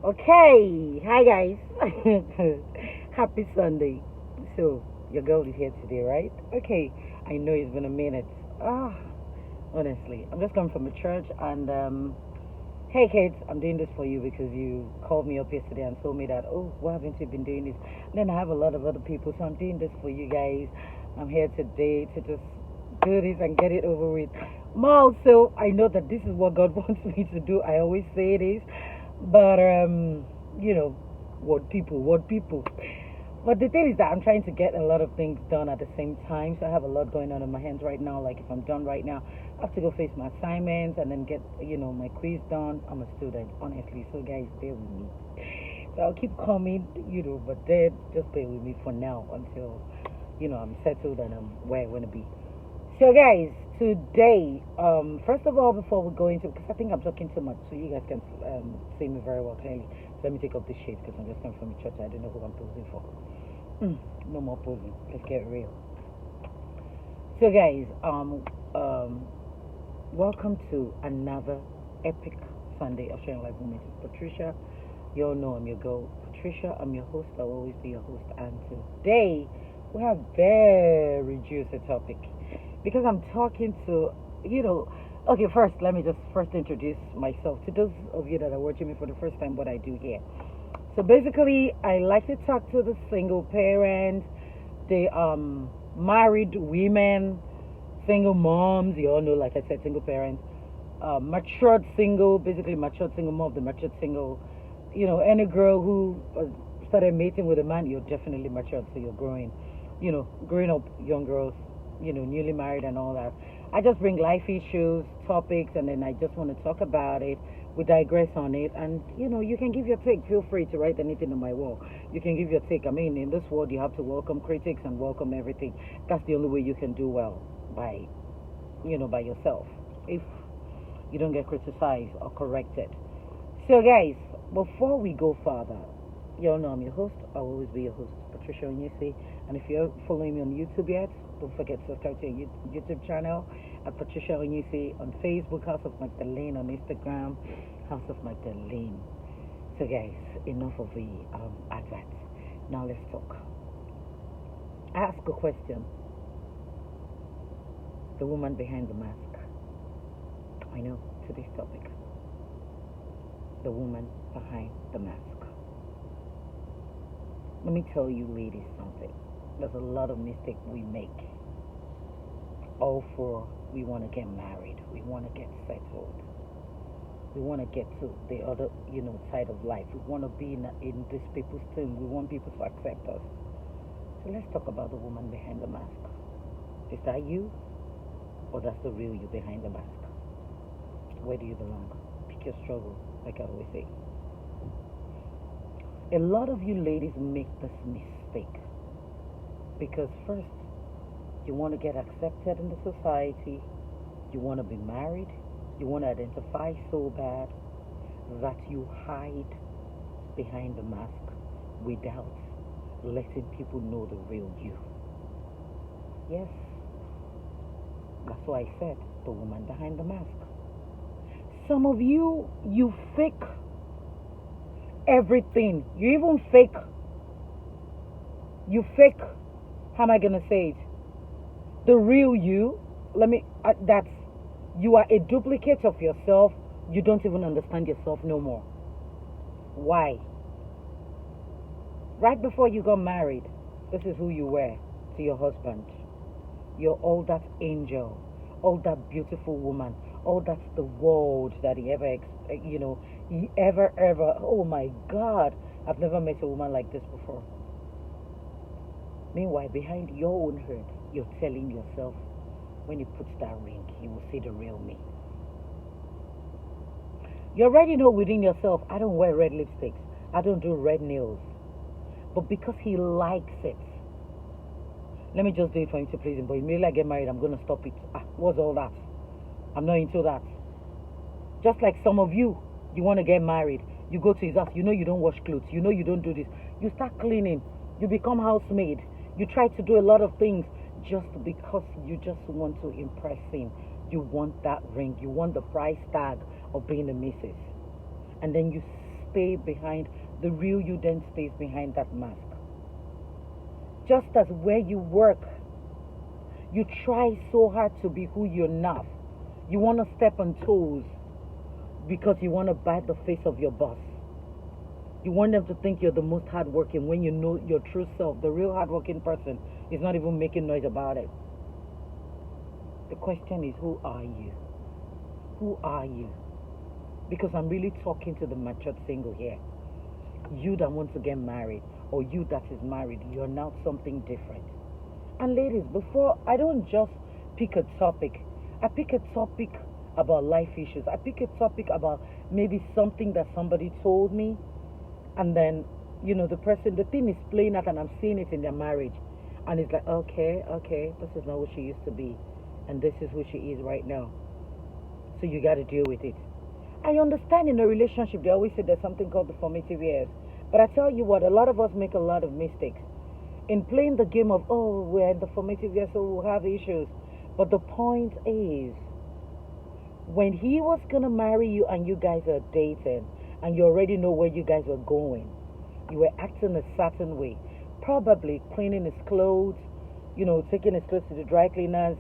Okay, hi guys. Happy Sunday. So, your girl is here today, right? Okay, I know it's been a minute. Ah, honestly, I'm just coming from a church and hey kids, I'm doing this for you because you called me up yesterday and told me that, oh, why haven't you been doing this? Then I have a lot of other people, so I'm doing this for you guys. I'm here today to just do this and get it over with. More so, I know that this is what God wants me to do. I always say this, but you know, what people. But the thing is that I'm trying to get a lot of things done at the same time. So I have a lot going on in my hands right now. Like if I'm done right now, I have to go face my assignments and then get, my quiz done. I'm a student, honestly. So guys, bear with me. So I'll keep coming, but then just bear with me for now until, I'm settled and I'm where I want to be. So guys, today, first of all, before we go into, because I think I'm talking too much, so you guys can see me very well clearly. So let me take off this shade because I'm just coming from the church. I don't know who I'm posing for. No more posing. Let's get real. So guys, welcome to another epic Sunday of sharing life moments with Patricia. You all know I'm your girl, Patricia. I'm your host. I'll always be your host. And today we have very juicy topic because I'm talking to, okay, first, let me just first introduce myself to those of you that are watching me for the first time, what I do here. So basically, I like to talk to the single parents, the married women, single moms. You all know, like I said, single parents, matured single, basically matured single mom, the matured single. Any girl who started mating with a man, you're definitely matured, so you're growing. Growing up young girls, newly married and all that. I just bring life issues, topics, and then I just want to talk about it. We digress on it, and you can give your take. Feel free to write anything on my wall. You can give your take. I mean, in this world, you have to welcome critics and welcome everything. That's the only way you can do well by yourself. If you don't get criticized or corrected. So, guys, before we go further, you all know I'm your host. I'll always be your host, Patricia Onyisi. And if you're following me on YouTube yet, don't forget to subscribe to your YouTube channel at Patricia Onyisi, on Facebook, House of Magdalene, on Instagram, House of Magdalene. So, guys, enough of the advert. Now let's talk. Ask a question. The woman behind the mask. I know, today's topic. The woman behind the mask. Let me tell you ladies something. There's a lot of mistakes we make. All for we want to get married. We want to get settled. We want to get to the other, side of life. We want to be in these people's team. We want people to accept us. So let's talk about the woman behind the mask. Is that you? Or that's the real you behind the mask? Where do you belong? Pick your struggle, like I always say. A lot of you ladies make this mistake because first, you want to get accepted in the society, you want to be married, you want to identify so bad that you hide behind the mask without letting people know the real you. Yes, that's why I said the woman behind the mask. Some of you fake everything. You fake, how am I going to say it? The real you, that's, you are a duplicate of yourself. You don't even understand yourself no more. Why? Right before you got married, this is who you were to your husband. You're all that angel, all that beautiful woman, all that's the world that he ever, oh my God, I've never met a woman like this before. Meanwhile, behind your own hurt, you're telling yourself, when he puts that ring, he will see the real me. You already know within yourself, I don't wear red lipsticks, I don't do red nails. But because he likes it, let me just do it for him to please him. But immediately I get married, I'm going to stop it. What's all that? I'm not into that. Just like some of you want to get married. You go to his house. You know you don't wash clothes. You know you don't do this. You start cleaning. You become housemaid. You try to do a lot of things just because you just want to impress him. You want that ring. You want the price tag of being a missus. And then you stay behind, the real you then stays behind that mask. Just as where you work, you try so hard to be who you're not. You want to step on toes because you want to bite the face of your boss. You want them to think you're the most hardworking when you know your true self. The real hardworking person is not even making noise about it. The question is, who are you? Who are you? Because I'm really talking to the matured single here. You that wants to get married, or you that is married, you're now something different. And ladies, before, I don't just pick a topic. I pick a topic about life issues. I pick a topic about maybe something that somebody told me, and then, the thing is playing out and I'm seeing it in their marriage. And it's like, okay, this is not what she used to be. And this is who she is right now. So you got to deal with it. I understand in a relationship, they always say there's something called the formative years. But I tell you what, a lot of us make a lot of mistakes. In playing the game of, we're in the formative years, so we'll have issues. But the point is, when he was going to marry you and you guys are dating, and you already know where you guys were going, you were acting a certain way, probably cleaning his clothes, taking his clothes to the dry cleaners,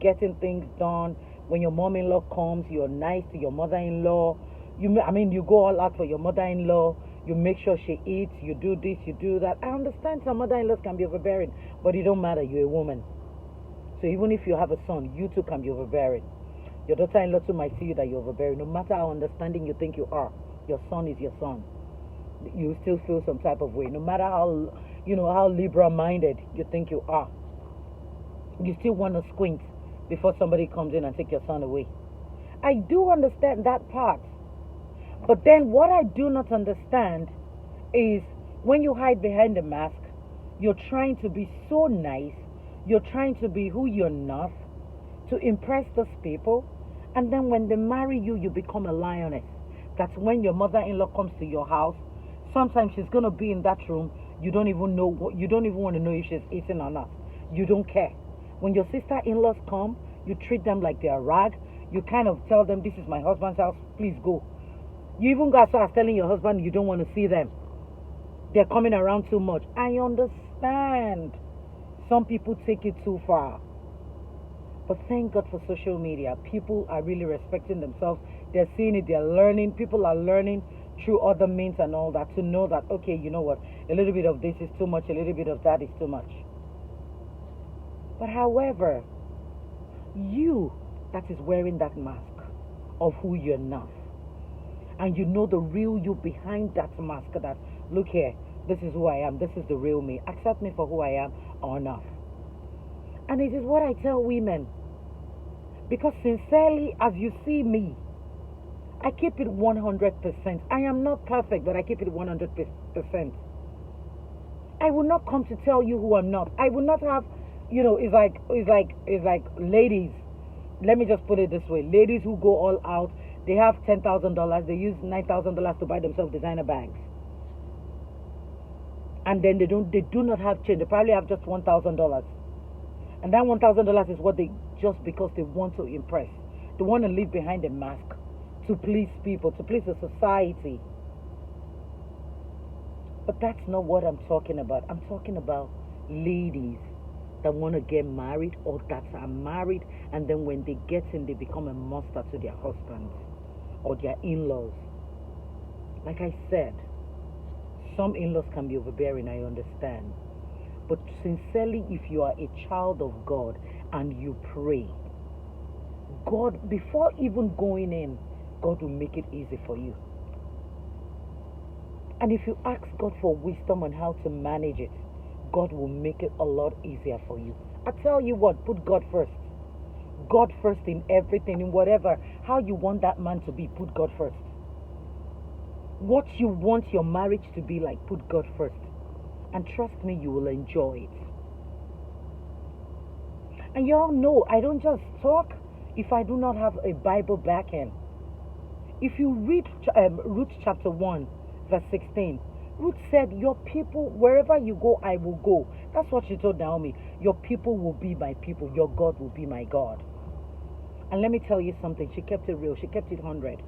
getting things done. When your mom-in-law comes, you're nice to your mother-in-law. You go all out for your mother-in-law. You make sure she eats. You do this, you do that. I understand some mother-in-laws can be overbearing, but it don't matter. You're a woman. So even if you have a son, you too can be overbearing. Your daughter-in-law too might see you that you're overbearing. No matter how understanding you think you are, your son is your son. You still feel some type of way. No matter how liberal-minded you think you are, you still want to squint before somebody comes in and take your son away. I do understand that part. But then what I do not understand is when you hide behind the mask, you're trying to be so nice, you're trying to be who you're not, to impress those people, and then when they marry you, you become a lioness. That's when your mother-in-law comes to your house. Sometimes she's going to be in that room. You don't even want to know if she's eating or not. You don't care. When your sister-in-laws come, you treat them like they're a rag. You kind of tell them, this is my husband's house, please go. You even got start telling your husband you don't want to see them. They're coming around too much. I understand. Some people take it too far. But thank God for social media. People are really respecting themselves. They're seeing it, they're learning. People are learning through other means and all that to know that, okay, you know what, a little bit of this is too much, a little bit of that is too much. But however, you that is wearing that mask of who you're not, and you know the real you behind that mask, that, look here, this is who I am, this is the real me, accept me for who I am or not. And it is what I tell women, because sincerely, as you see me, I keep it 100%. I am not perfect, but I keep it 100%. I will not come to tell you who I'm not. I will not have, it's like ladies. Let me just put it this way: ladies who go all out, they have $10,000, they use $9,000 to buy themselves designer bags, and then they do not have change. They probably have just $1,000, and that $1,000 is what they, just because they want to impress, they want to live behind a mask to please people, to please the society. But that's not what I'm talking about. I'm talking about ladies that want to get married, or that are married, and then when they get in, they become a monster to their husbands or their in-laws. Like I said, some in-laws can be overbearing, I understand. But sincerely, if you are a child of God and you pray, God, before even going in, God will make it easy for you. And if you ask God for wisdom on how to manage it, God will make it a lot easier for you. I tell you what, put God first. God first in everything, in whatever, how you want that man to be, put God first. What you want your marriage to be like, put God first. And trust me, you will enjoy it. And you all know, I don't just talk if I do not have a Bible back end. If you read Ruth chapter 1, verse 16, Ruth said, your people, wherever you go, I will go. That's what she told Naomi. Your people will be my people. Your God will be my God. And let me tell you something. She kept it real. She kept it 100.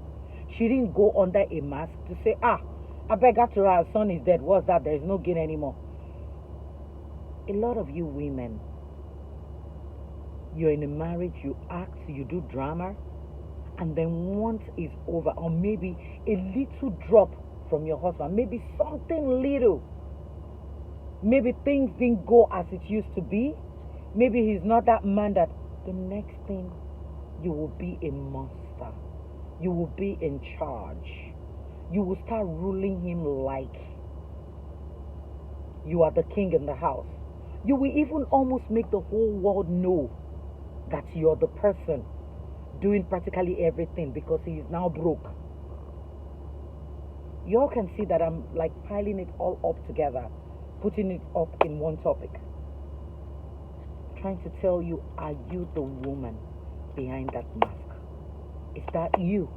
She didn't go under a mask to say, I beg after our son is dead. What's that? There's no gain anymore. A lot of you women, you're in a marriage, you act, you do drama, and then once it's over, or maybe a little drop from your husband, maybe something little, maybe things didn't go as it used to be, maybe he's not that man, that the next thing you will be a monster, you will be in charge, you will start ruling him like you are the king in the house. You will even almost make the whole world know that you're the person doing practically everything because he is now broke. You all can see that I'm like piling it all up together, putting it up in one topic. Trying to tell you, are you the woman behind that mask? Is that you?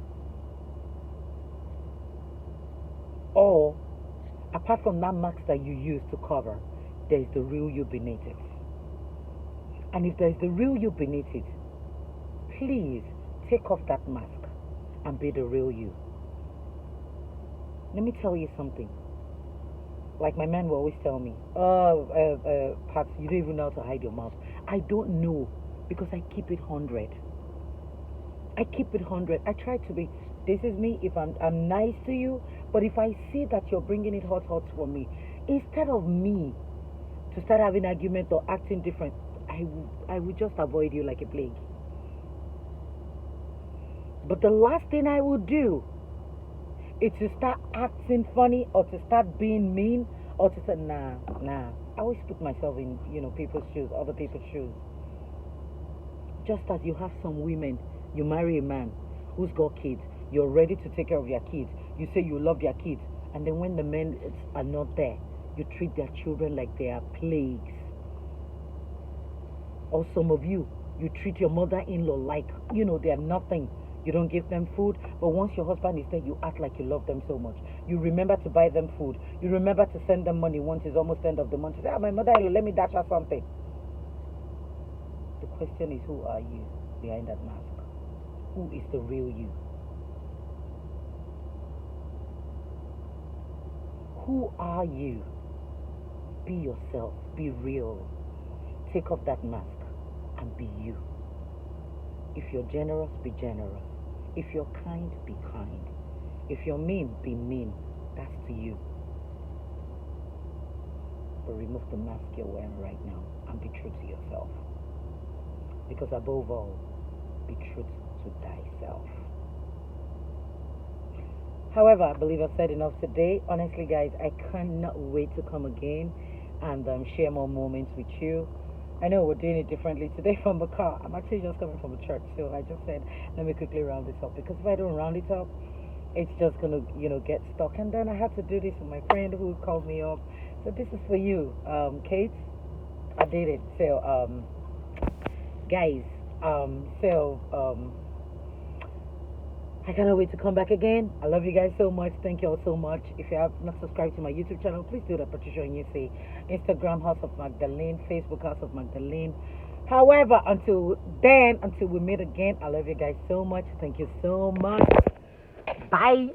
Or, apart from that mask that you use to cover, there's the real you beneath it. And if there's the real you beneath it, please take off that mask and be the real you. Let me tell you something. Like my man will always tell me, Pat, you don't even know how to hide your mouth. I don't know, because I keep it 100. I keep it 100. I try to be, this is me, if I'm nice to you, but if I see that you're bringing it hot for me, instead of me to start having argument or acting different, I would just avoid you like a plague. But the last thing I would do is to start acting funny or to start being mean or to say, nah. I always put myself in, people's shoes, other people's shoes. Just as you have some women, you marry a man who's got kids, you're ready to take care of your kids, you say you love your kids, and then when the men are not there, you treat their children like they are plagues. Or some of you treat your mother-in-law like, they are nothing. You don't give them food, but once your husband is there, you act like you love them so much. You remember to buy them food. You remember to send them money once it's almost end of the month. You say, my mother-in-law, let me dash her something. The question is, who are you behind that mask? Who is the real you? Who are you? Be yourself. Be real. Take off that mask and be you. If you're generous, be generous. If you're kind, be kind. If you're mean, be mean. That's to you. But remove the mask you're wearing right now and be true to yourself. Because above all, be true to thyself. However, I believe I've said enough today. Honestly, guys, I cannot wait to come again and share more moments with you. I know we're doing it differently today from the car. I'm actually just coming from a church, so I just said, let me quickly round this up. Because if I don't round it up, it's just going to, get stuck. And then I had to do this with my friend who called me up. So this is for you, Kate. I did it. So, guys, I cannot wait to come back again. I love you guys so much. Thank you all so much. If you have not subscribed to my YouTube channel, please do that, Patricia and you say Instagram House of Magdalene, Facebook House of Magdalene. However, until we meet again, I love you guys so much. Thank you so much. Bye.